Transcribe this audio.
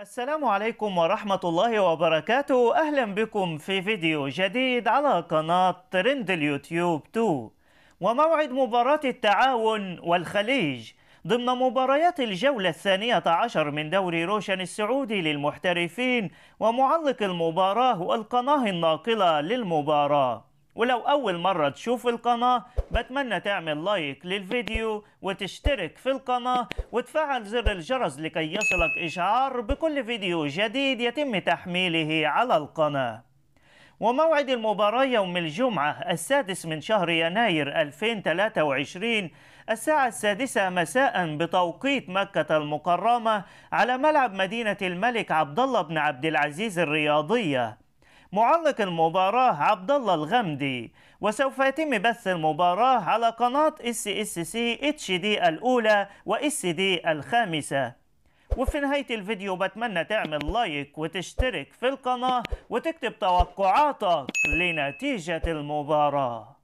السلام عليكم ورحمة الله وبركاته. أهلا بكم في فيديو جديد على قناة ترند اليوتيوب 2. وموعد مباراة التعاون والخليج ضمن مباريات الجولة 12 من دوري روشن السعودي للمحترفين، ومعلق المباراة والقناة الناقلة للمباراة. ولو أول مرة تشوف القناة بتمنى تعمل لايك للفيديو وتشترك في القناة وتفعل زر الجرس لكي يصلك إشعار بكل فيديو جديد يتم تحميله على القناة. وموعد المباراة يوم الجمعة 6 من شهر يناير 2023 الساعة 6 مساء بتوقيت مكة المكرمة على ملعب مدينة الملك عبدالله بن عبد العزيز الرياضية. معلق المباراة عبد الله الغمدي، وسوف يتم بث المباراة على قناة SSC HD الأولى و SD الخامسة. وفي نهاية الفيديو بتمنى تعمل لايك وتشترك في القناة وتكتب توقعاتك لنتيجة المباراة.